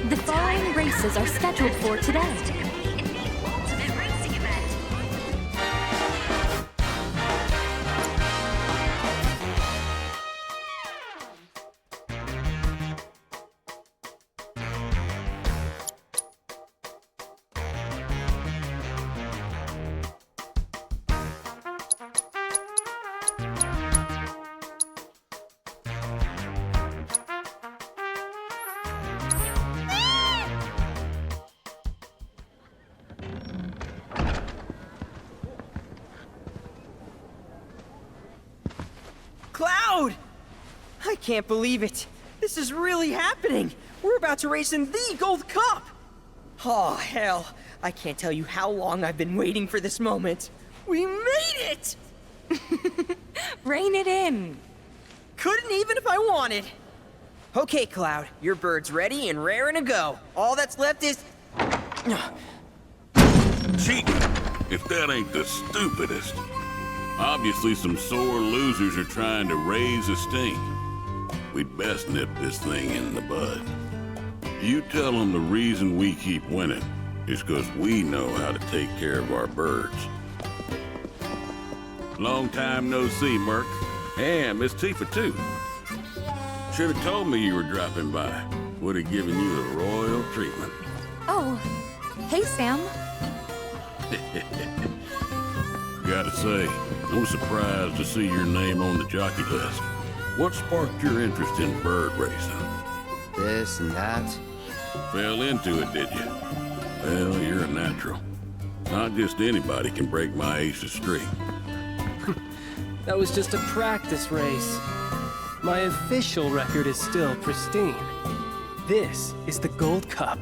The following races are scheduled for today. Cloud! I can't believe it. This is really happening. We're about to race in the Gold Cup. Oh, hell. I can't tell you how long I've been waiting for this moment. We made it! Rein it in. Couldn't even if I wanted. Okay, Cloud, your bird's ready and raring to go. All that's left is... Cheating, if that ain't the stupidest. Obviously some sore losers are trying to raise a stink. We'd best nip this thing in the bud. You tell them the reason we keep winning is because we know how to take care of our birds. Long time no see, Merc. And Miss Tifa, too. Should have told me you were dropping by. Would have given you the royal treatment. Oh, hey, Sam. Gotta say, no surprise to see your name on the jockey list. What sparked your interest in bird racing? This and that. Fell into it, did you? Well, you're a natural. Not just anybody can break my ace's streak. That was just a practice race. My official record is still pristine. This is the Gold Cup.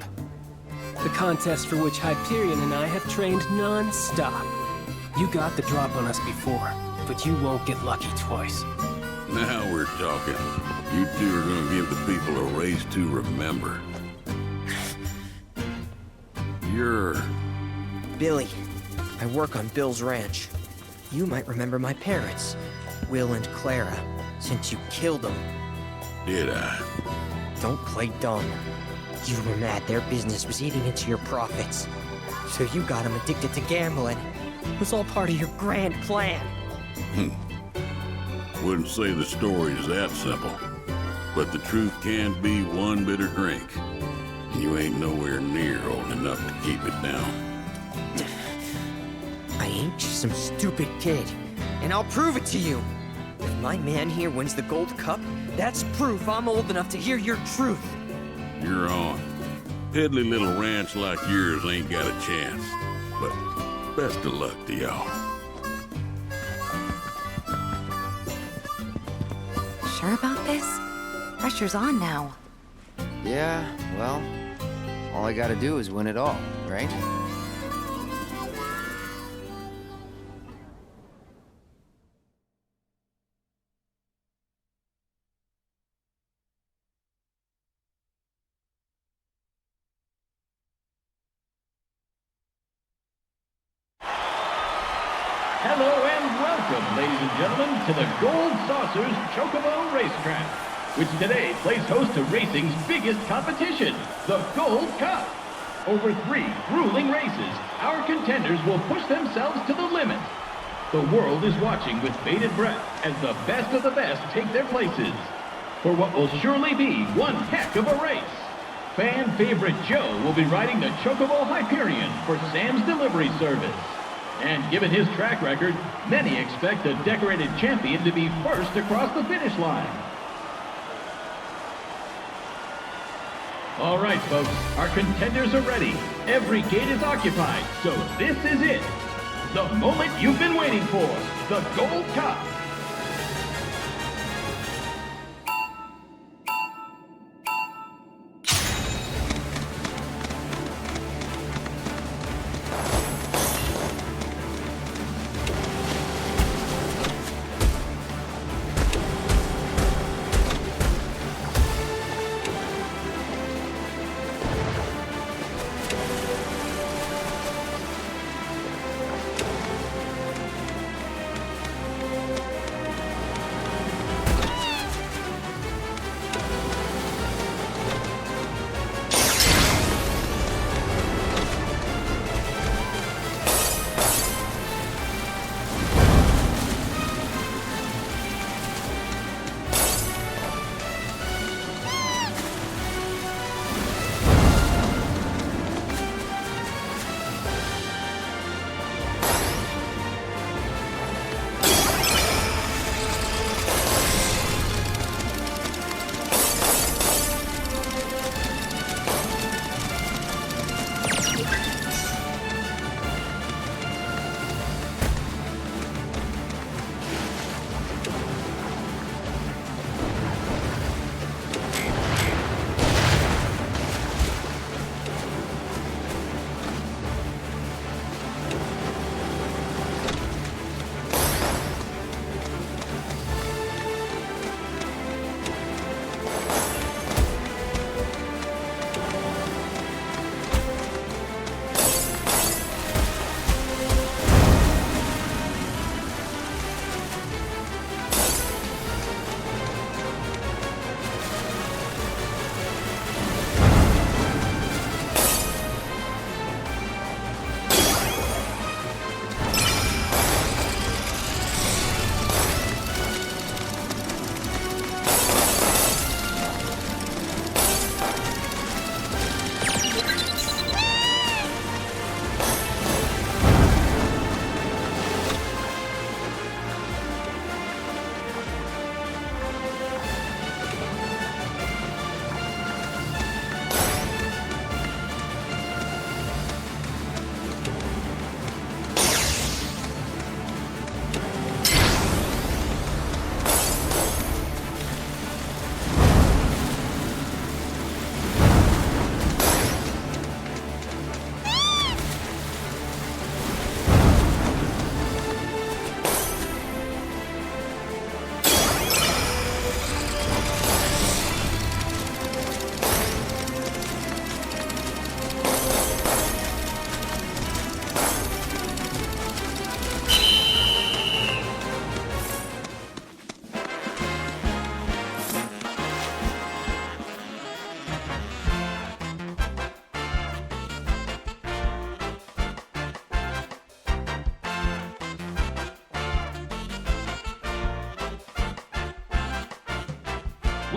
The contest for which Hyperion and I have trained non-stop. You got the drop on us before, but you won't get lucky twice. Now we're talking. You two are gonna give the people a race to remember. You're... Billy. I work on Bill's ranch. You might remember my parents, Will and Clara, since you killed them. Did I? Don't play dumb. You were mad their business was eating into your profits. So you got them addicted to gambling. It was all part of your grand plan. Wouldn't say the story is that simple. But the truth can be one bitter drink. And you ain't nowhere near old enough to keep it down. I ain't just some stupid kid. And I'll prove it to you. If my man here wins the Gold Cup, that's proof I'm old enough to hear your truth. You're on. Piddly little ranch like yours ain't got a chance. But best of luck to y'all. Sure about this? Pressure's on now. Yeah, well, all I gotta do is win it all, right? Hello and welcome, ladies and gentlemen, to the Gold Saucers Chocobo Racetrack, which today plays host to racing's biggest competition, the Gold Cup. Over 3 grueling races, our contenders will push themselves to the limit. The world is watching with bated breath as the best of the best take their places for what will surely be one heck of a race. Fan favorite Joe will be riding the Chocobo Hyperion for Sam's delivery service. And given his track record, many expect the decorated champion to be first across the finish line. All right, folks, our contenders are ready. Every gate is occupied, so this is it. The moment you've been waiting for, the Gold Cup.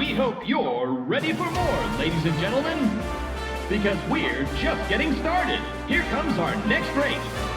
We hope you're ready for more, ladies and gentlemen. Because we're just getting started. Here comes our next race.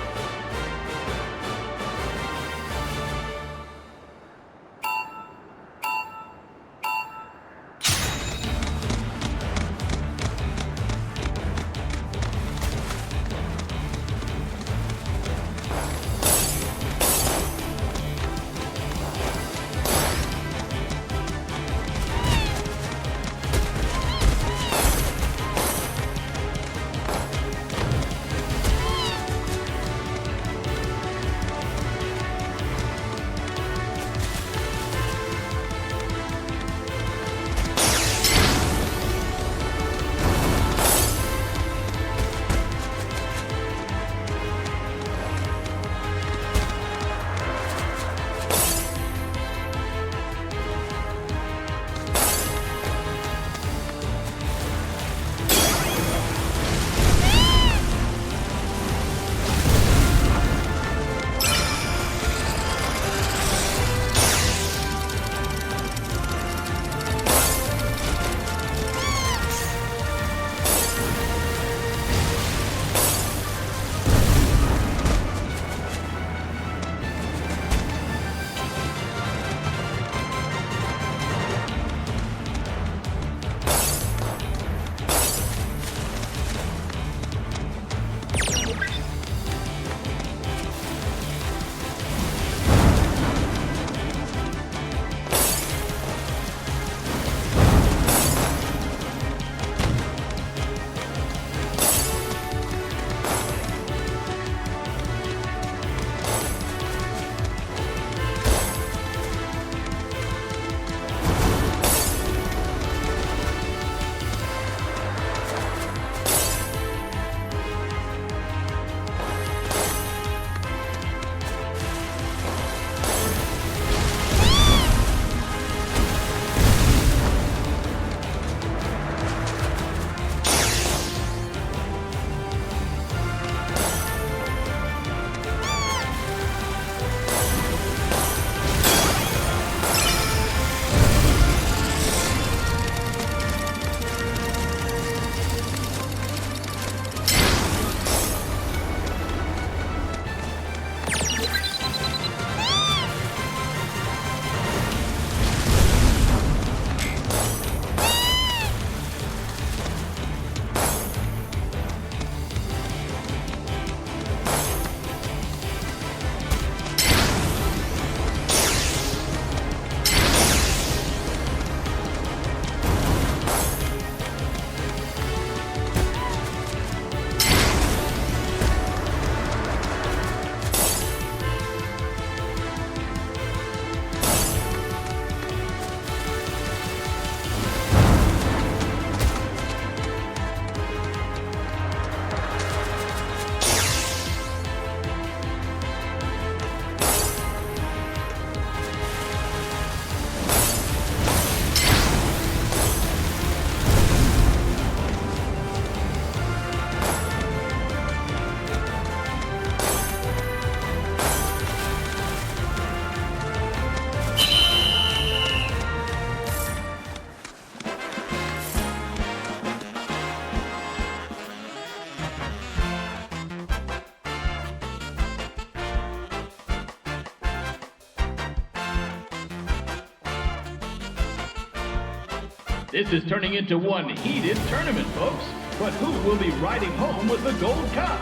This is turning into one heated tournament, folks. But who will be riding home with the Gold Cup?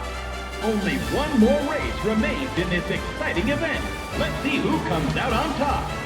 Only one more race remains in this exciting event. Let's see who comes out on top.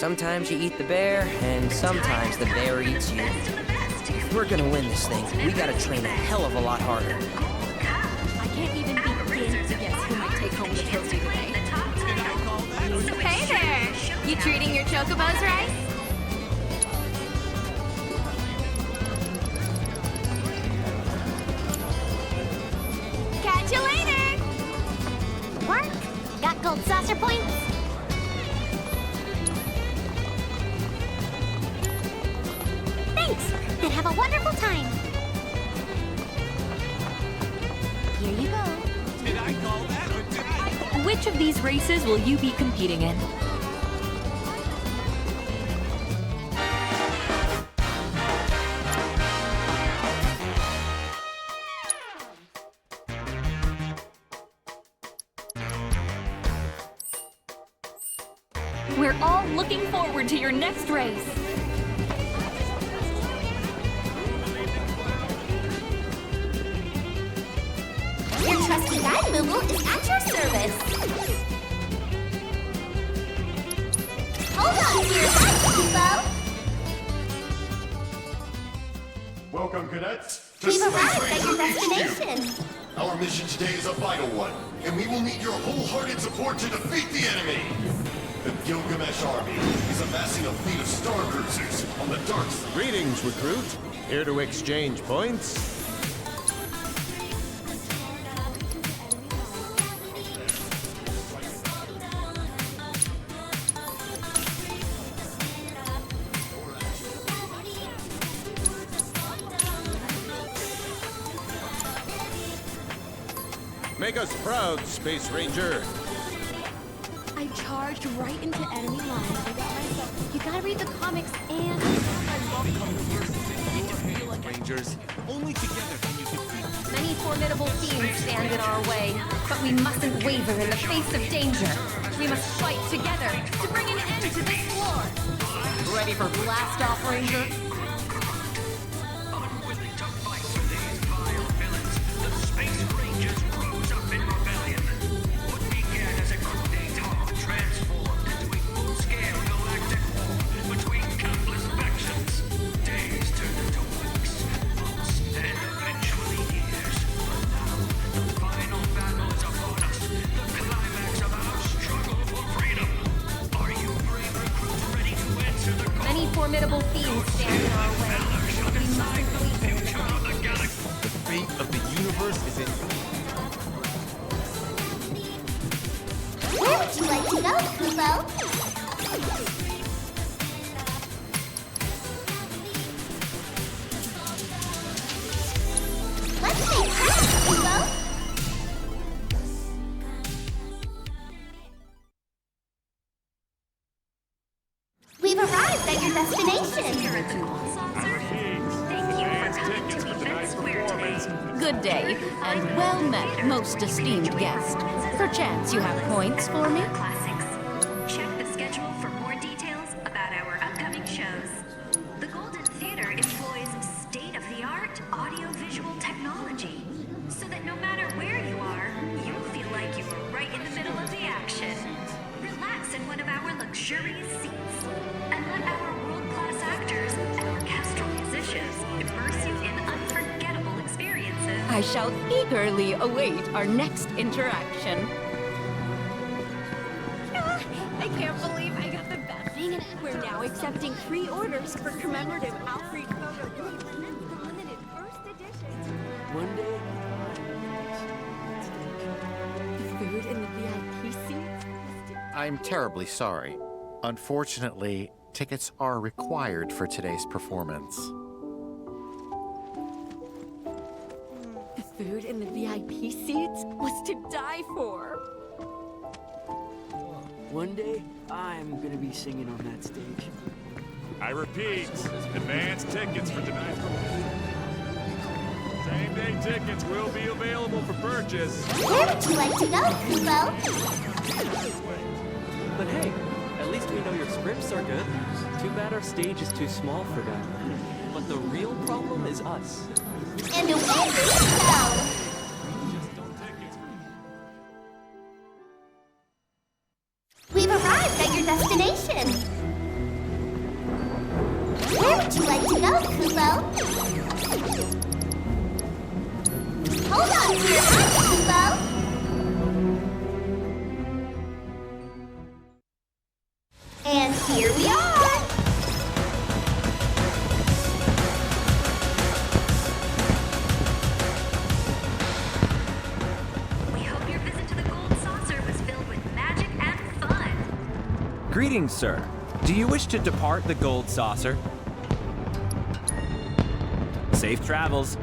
Sometimes you eat the bear, and sometimes the bear eats you. If we're gonna win this thing, we gotta train a hell of a lot harder. I can't even begin to guess who might take home the trophy today. Hey there! You treating your chocobos right? Catch you later! Work! Got gold saucer points? Thanks! Then have a wonderful time! Here you go. Did I call that or did I? Which of these races will you be competing in? We're all looking forward to your next race. Your trusty guide, Moogle, is at your service. Hold on to your hats, Kubo. Welcome, cadets, to We've Space arrived at your Ranger HQ. destination. Our mission today is a vital one, and we will need your wholehearted support to defeat the enemy. The Gilgamesh army is amassing a fleet of star cruisers on the dark side. Greetings, recruit. Here to exchange points. Make us proud, Space Ranger. I charged right into enemy lines. I got myself. You gotta read the comics and. Rangers, only together can you defeat. Many formidable fiends stand in our way, but we mustn't waver in the face of danger. We must fight together to bring an end to this war. Ready for blast off, Ranger? Many formidable fiends stand in our way. We mustn't waver in the face. The fate of the universe is in. Where would you like to go, Kubo? Let's make friends, Kubo! We've arrived at your destination! Good day, and well met, most esteemed guest. Perchance you have points for me? Classics. Check the schedule for more details about our upcoming shows. The Golden Theater employs state-of-the-art audio-visual technology, so that no matter where you are, you'll feel like you are right in the middle of the action. Relax in one of our luxurious seats, and let our world-class actors and orchestral musicians immerse you in unforgettable experiences. I shall eagerly await our next interaction. I can't believe I got the best thing, and we're now accepting pre-orders for commemorative outreach photo booths. The limited first edition. One day, The food in the VIP seats. I'm terribly sorry. Unfortunately, tickets are required for today's performance. The food in the VIP seats was to die for. one day, I'm gonna be singing on that stage. I repeat, advance tickets for tonight's performance. Same-day tickets will be available for purchase. Where would you like to go, Kubo? But hey, at least we know your scripts are good. Too bad our stage is too small for that. But the real problem is us. And away we go! We've arrived at your destination! go, Kupo. Hold on to your hat, Kupo. And here we are. We hope your visit to the Gold Saucer was filled with magic and fun. Greetings, sir. Do you wish to depart the Gold Saucer? Safe travels.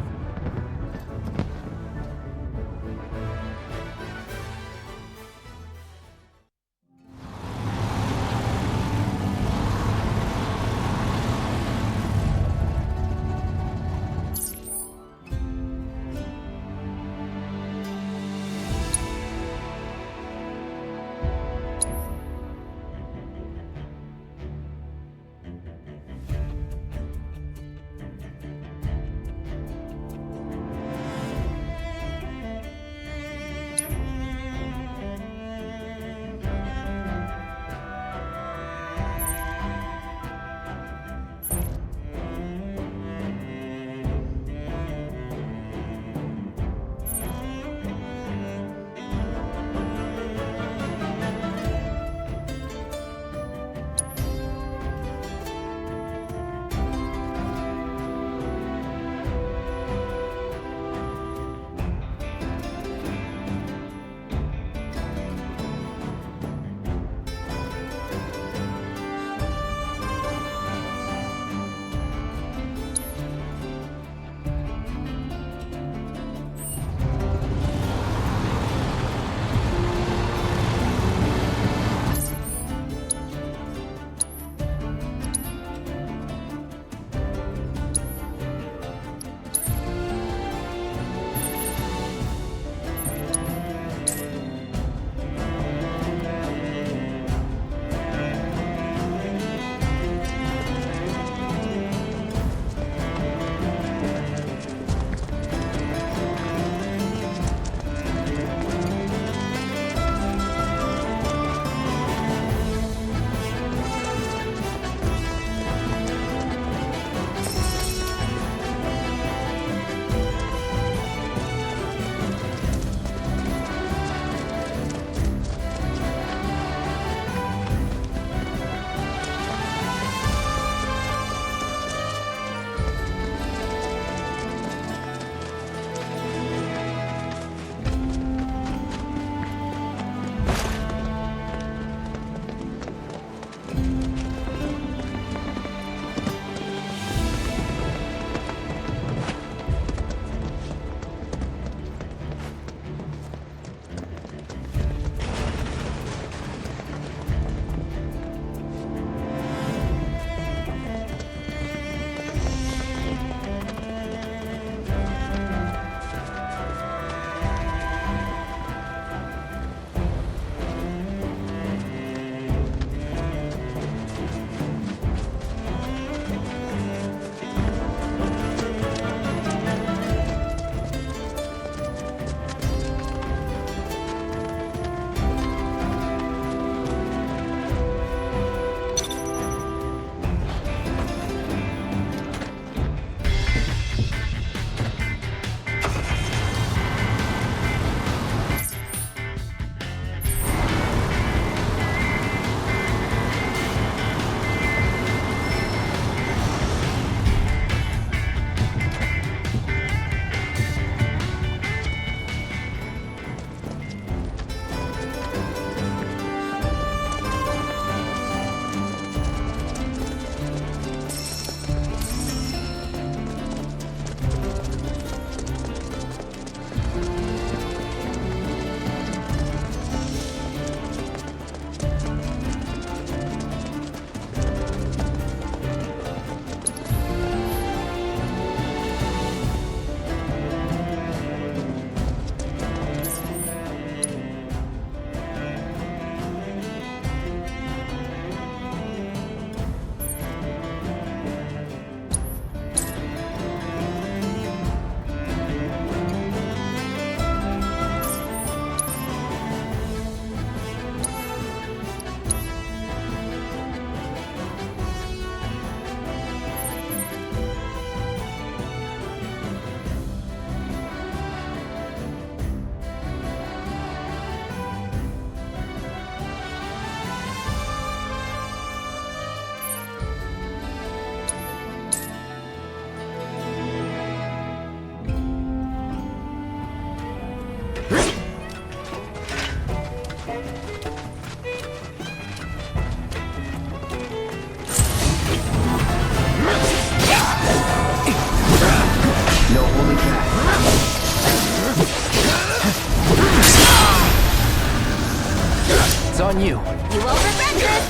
on you. You won't regret this!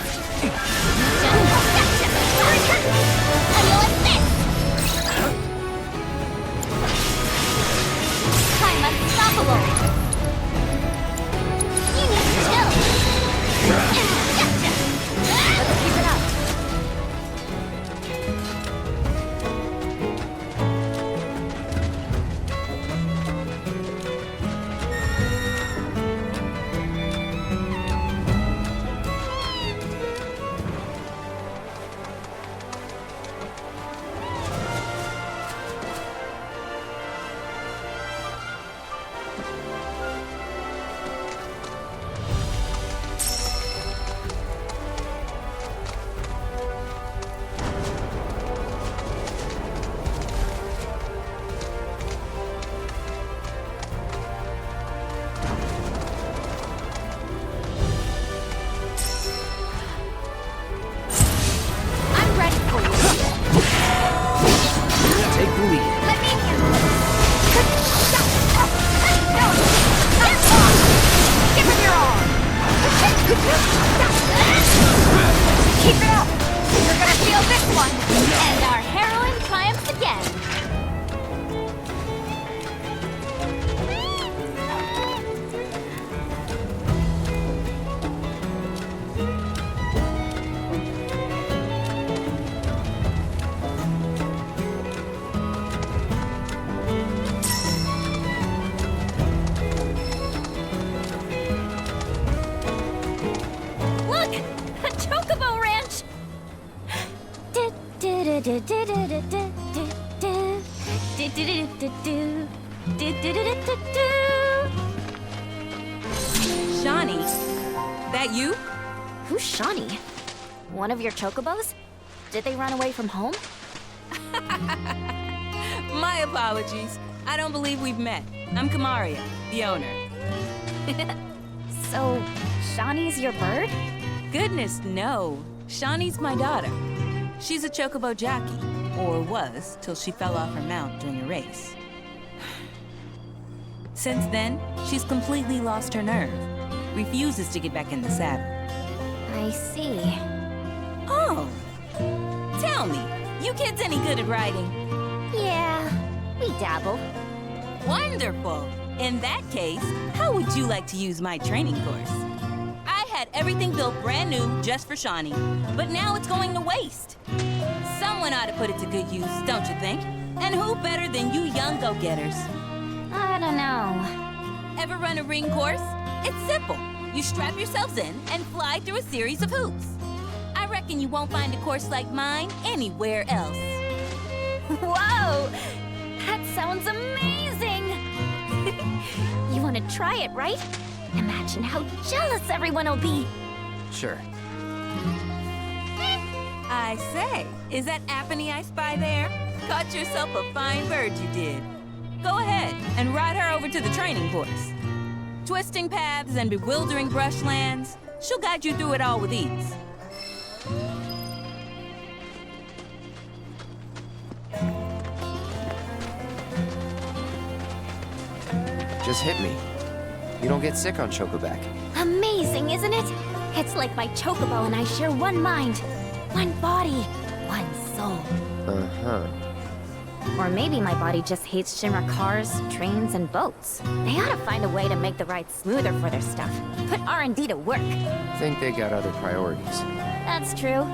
I'm unstoppable! You need to chill! Let's keep it up! Keep it up! You're gonna feel this one! And our heroine triumphs again! Look! A chocobo ranch! Shawnee, that you? Who's Shawnee? One of your chocobos? Did they run away from home? My apologies. I don't believe we've met. I'm Kamaria, the owner. So, Shawnee's your bird? Goodness, no. Shawnee's my daughter. She's a chocobo jockey, or was, till she fell off her mount during a race. Since then, she's completely lost her nerve. Refuses to get back in the saddle. I see. Oh! Tell me, you kids any good at riding? Yeah, we dabble. Wonderful! In that case, how would you like to use my training course? I had everything built brand new just for Shawnee, but now it's going to waste. Someone ought to put it to good use, don't you think? And who better than you young go-getters? I don't know. Ever run a ring course? It's simple. You strap yourselves in and fly through a series of hoops. I reckon you won't find a course like mine anywhere else. Whoa! That sounds amazing! You want to try it, right? Imagine how jealous everyone will be. Sure. I say, is that Apony I spy there? Caught yourself a fine bird, you did. Go ahead and ride her over to the training course. Twisting paths and bewildering brushlands, she'll guide you through it all with ease. Just hit me. You don't get sick on Chocoback. Amazing, isn't it? It's like my chocobo and I share one mind, one body, one soul. Uh-huh. Or maybe my body just hates Shinra cars, trains, and boats. They ought to find a way to make the ride smoother for their stuff. Put R&D to work. Think they got other priorities. That's true.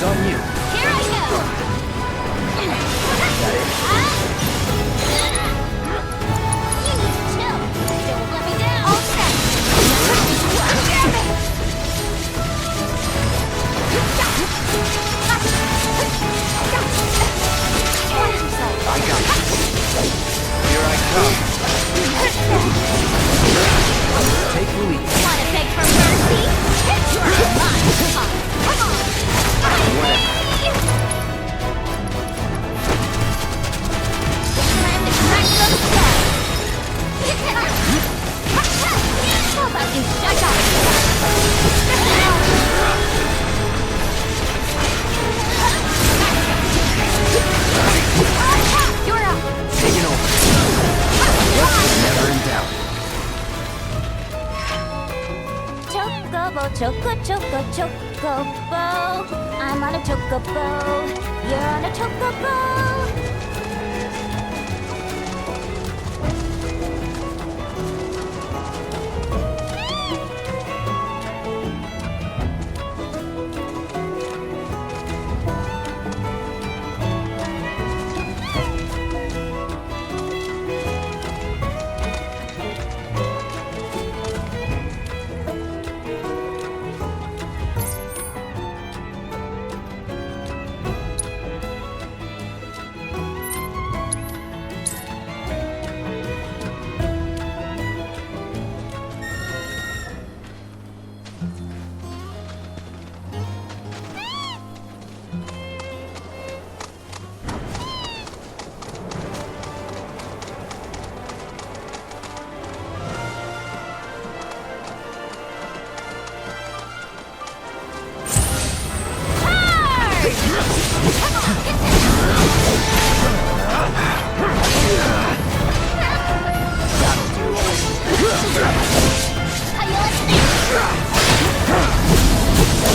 Joke's on you. Here I go! You need to chill. Don't let me down. All set. Damn it! I got you. Here I come. Take the lead. Wanna beg for mercy? You're mine. Come on. Fight me! Time to crack those skulls. How about you shut up? You're up. Taking over. Never in doubt. Chocobo, chocobo. I'm on a chocobo. You're on a chocobo.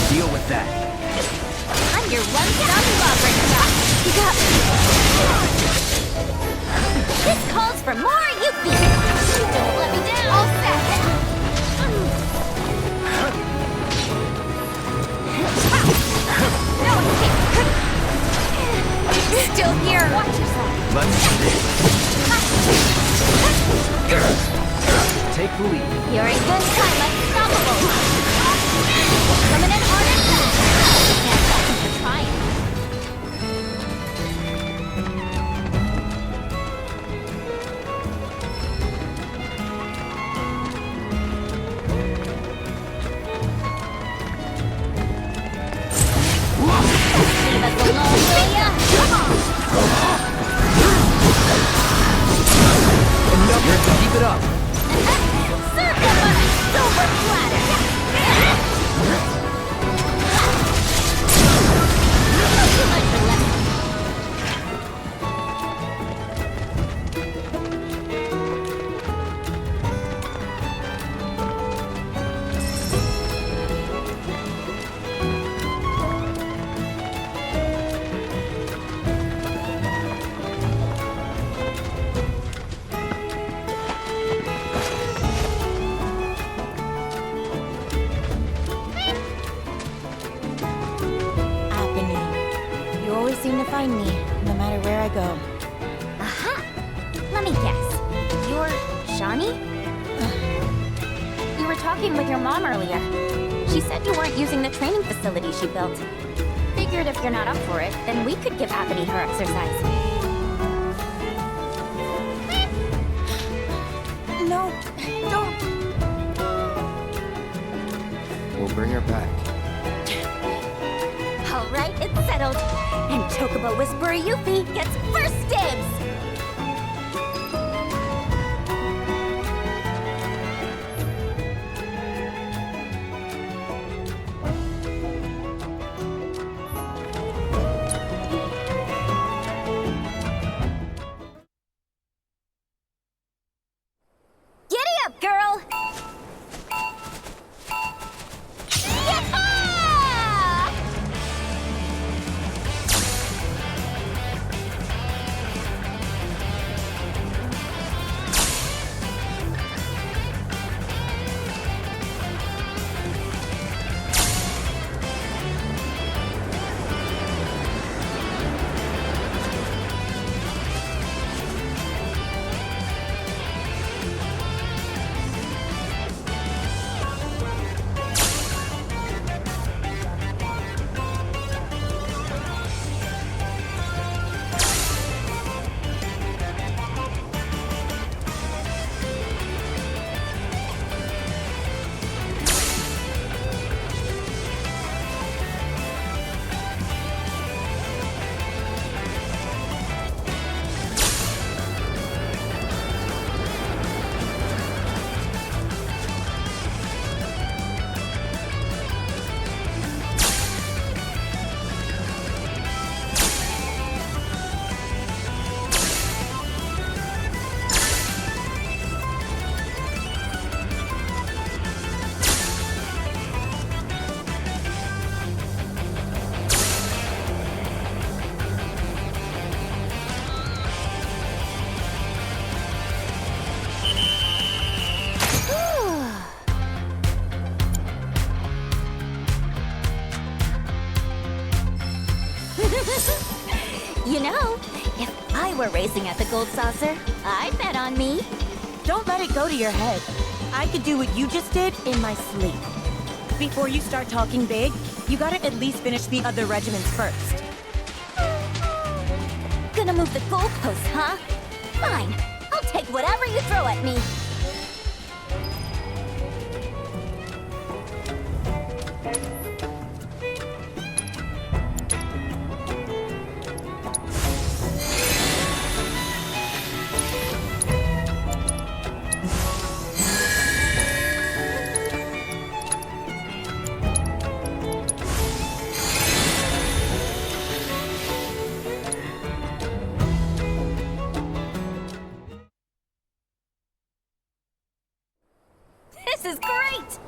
Deal with that. I'm your one-stop lover. You got me. This calls for more Yuffie. Don't let me down. All set. No escape. Still here. Watch yourself. Let's do this. Take the lead. You're in good time. Unstoppable. Coming in hard and fast. Can't stop him for trying. Leave us alone, will ya? Come on. Enough here to keep it up. Serve them on a silver platter. Too much for lemon. You always seem to find me, no matter where I go. Aha! Let me guess. You're Shawnee? You were talking with your mom earlier. She said you weren't using the training facility she built. Figured if you're not up for it, then we could give Abony her exercise. No, don't. We'll bring her back. All right, it's settled. And Chocobo Whisperer Yuffie gets first dibs! Giddy up, girl! Yee-haw! You know, if I were racing at the Gold Saucer, I'd bet on me. Don't let it go to your head. I could do what you just did in my sleep. Before you start talking big, you gotta at least finish the other regiments first. Gonna move the goalpost, huh? Fine. I'll take whatever you throw at me. This is great!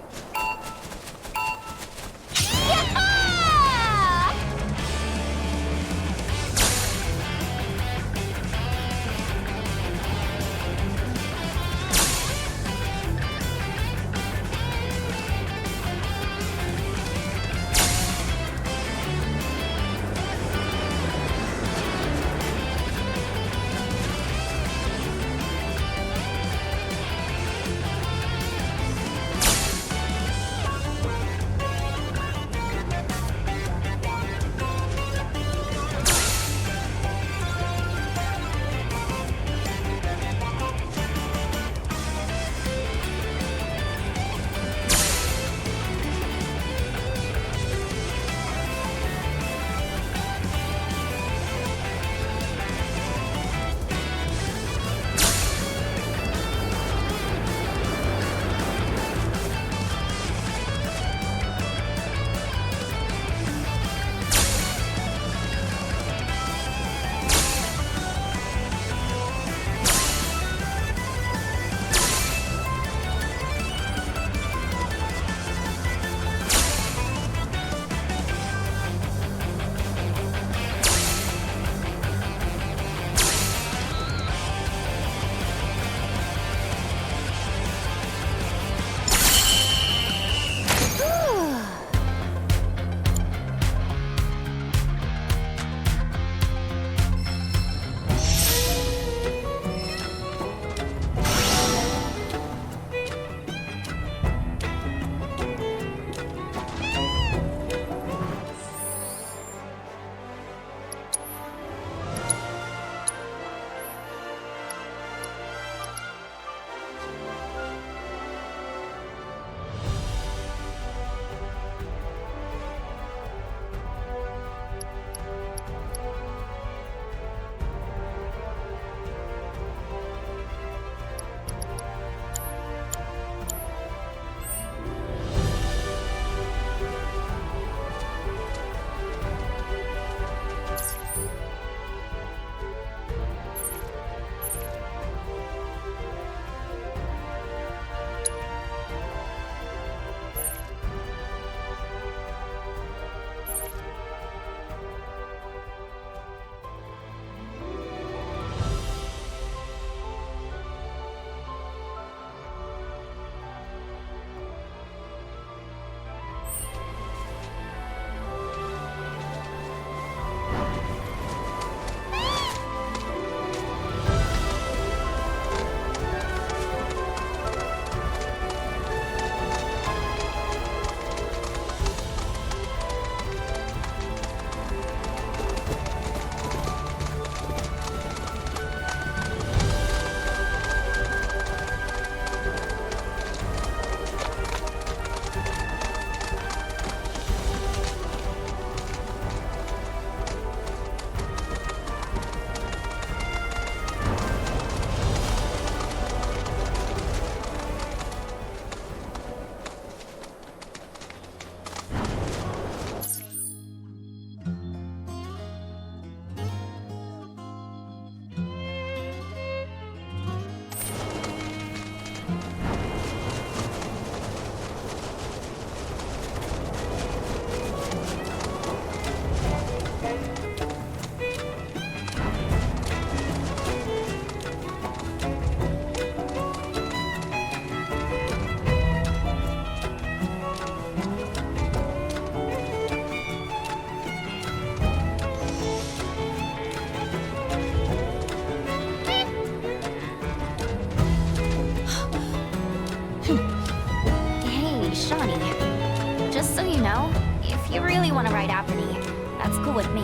with me.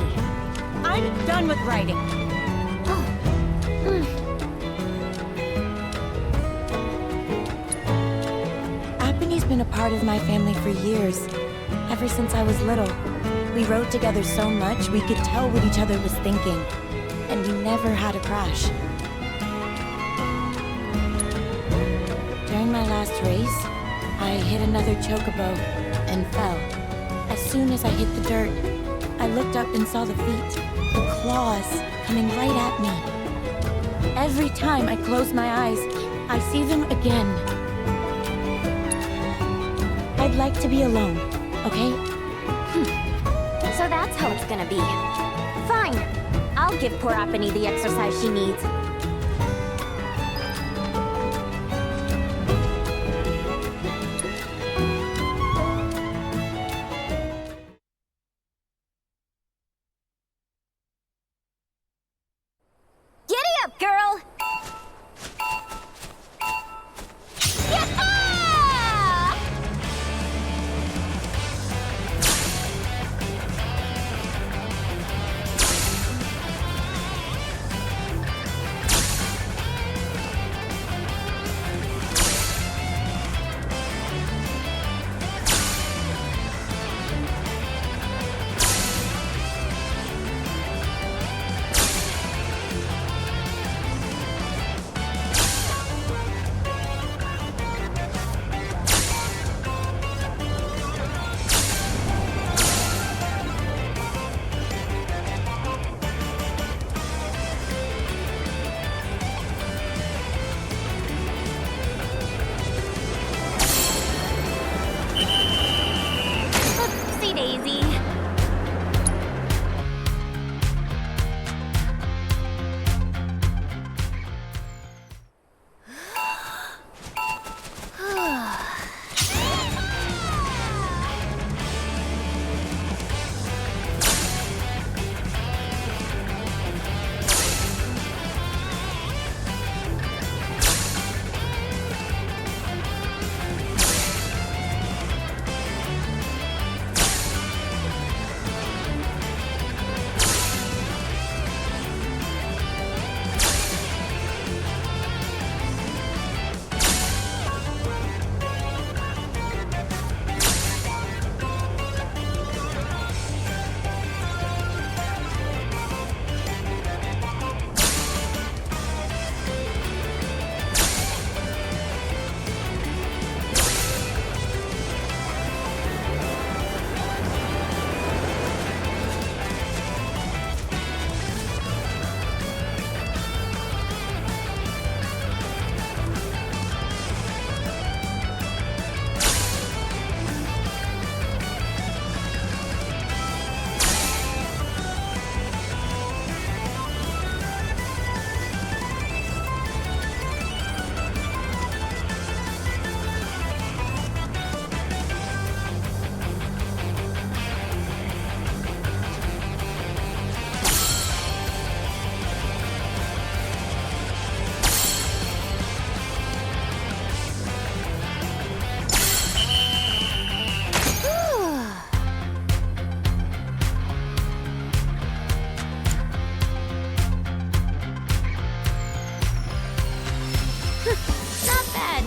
I'm done with writing. Appene's been a part of my family for years. Ever since I was little. We rode together so much we could tell what each other was thinking. And we never had a crash. During my last race, I hit another chocobo and fell. As soon as I hit the dirt, I looked up and saw the feet, the claws, coming right at me. Every time I close my eyes, I see them again. I'd like to be alone, okay? So that's how it's gonna be. Fine. I'll give poor Apene the exercise she needs. Giddy up, girl! Yah-ah! Oopsie daisy.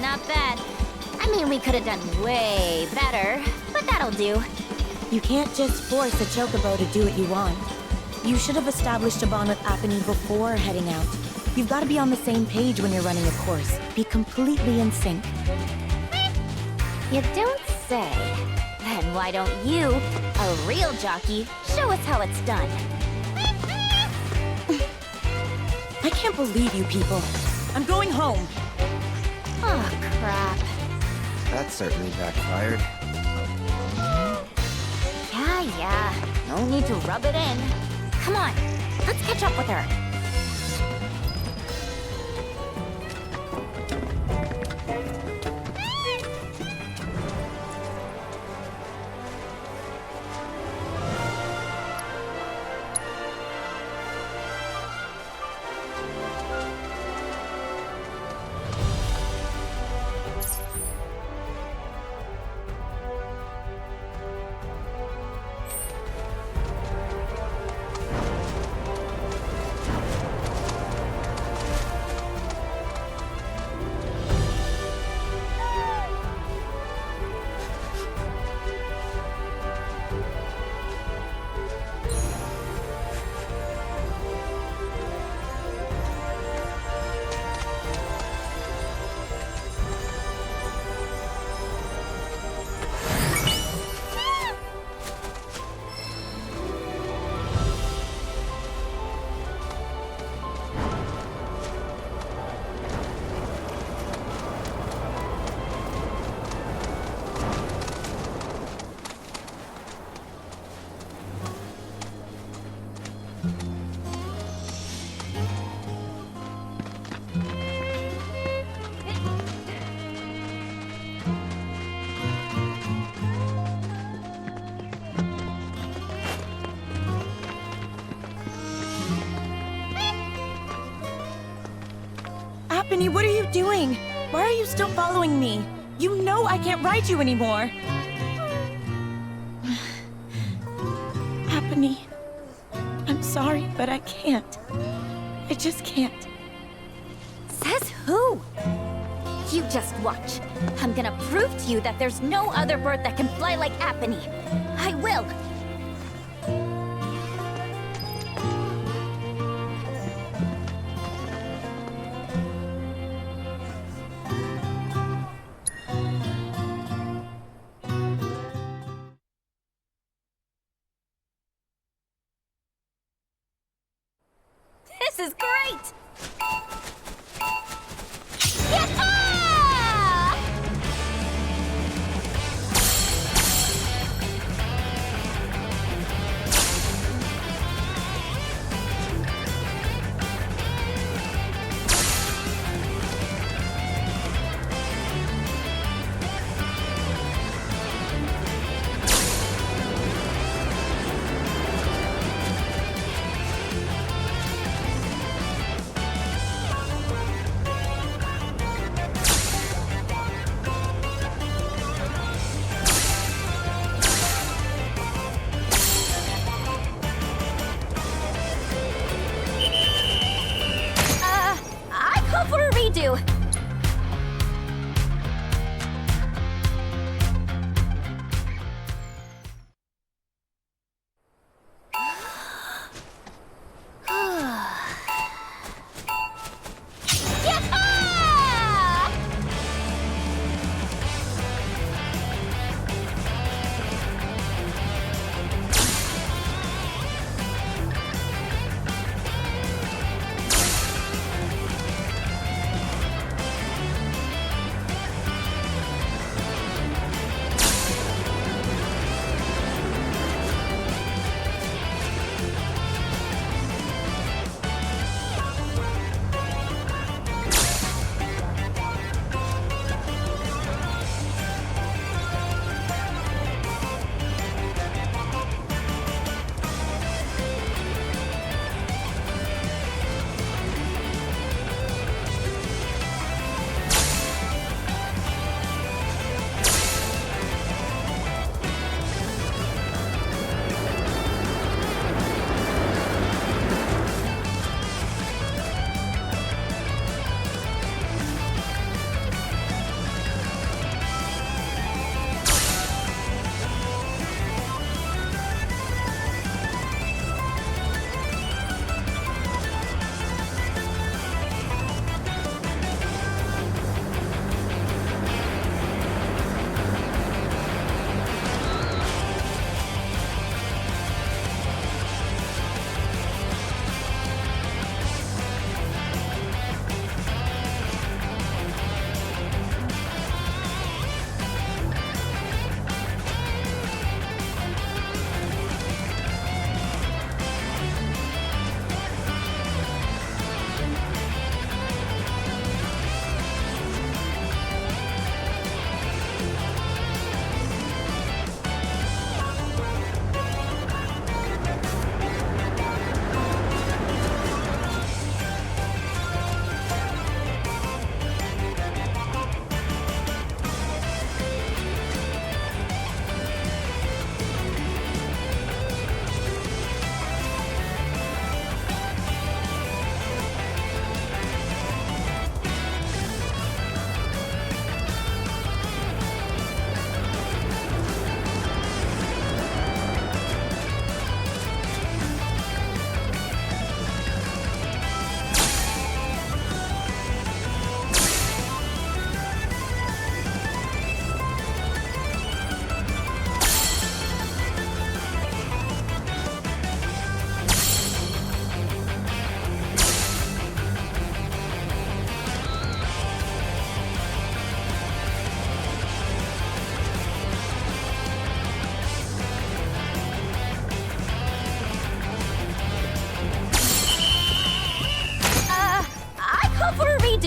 Not bad. I mean, we could have done way better, but that'll do. You can't just force a chocobo to do what you want. You should have established a bond with Apene before heading out. You've got to be on the same page when you're running a course. Be completely in sync. You don't say. Then why don't you, a real jockey, show us how it's done? I can't believe you people. I'm going home. Oh, crap. That certainly backfired. Yeah. No need to rub it in. Come on, let's catch up with her. Apony, what are you doing? Why are you still following me? You know I can't ride you anymore. Apony, I'm sorry, but I can't. I just can't. Says who? You just watch. I'm gonna prove to you that there's no other bird that can fly like Apony. I will. This is great! Yahoo! I call for a redo.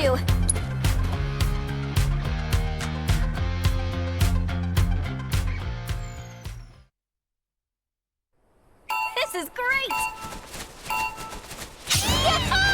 do. This is great! Yahoo!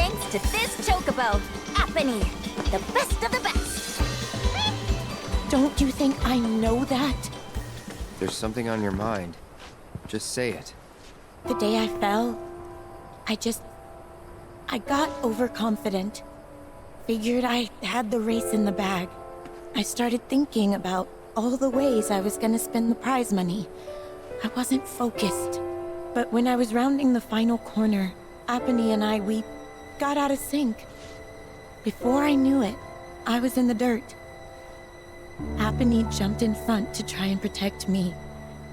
thanks to this chocobo, Apony, the best of the best. Don't you think I know that? There's something on your mind. Just say it. The day I fell, I got overconfident. Figured I had the race in the bag. I started thinking about all the ways I was gonna spend the prize money. I wasn't focused. But when I was rounding the final corner, Apony and we got out of sync. Before I knew it, I was in the dirt. Apony jumped in front to try and protect me.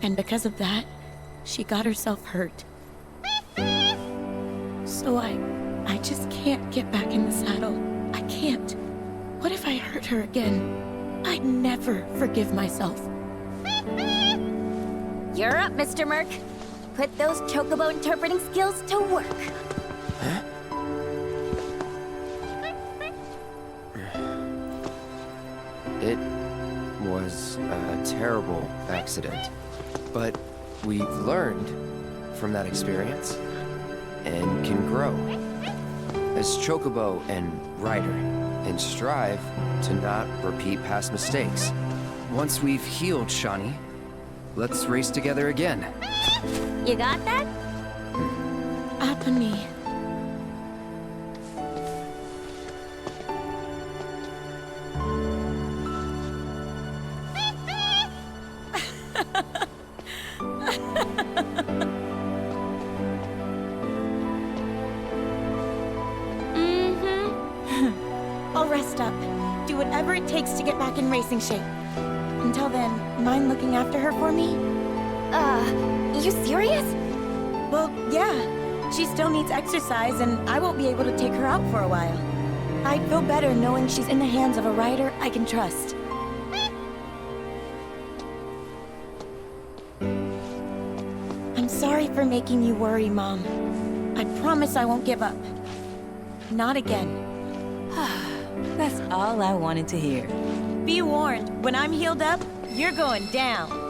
And because of that, she got herself hurt. So I just can't get back in the saddle. I can't. What if I hurt her again? I'd never forgive myself. You're up, Mr. Merc. Put those chocobo interpreting skills to work. Huh? It was a terrible accident, but we've learned from that experience and can grow as chocobo and rider and strive to not repeat past mistakes. Once we've healed Shawnee, let's race together again. You got that? Apony. I'll rest up. Do whatever it takes to get back in racing shape. Until then, mind looking after her for me? You serious? Well, yeah. She still needs exercise, and I won't be able to take her out for a while. I'd feel better knowing she's in the hands of a rider I can trust. I'm sorry for making you worry, Mom. I promise I won't give up. Not again. That's all I wanted to hear. Be warned, when I'm healed up, you're going down.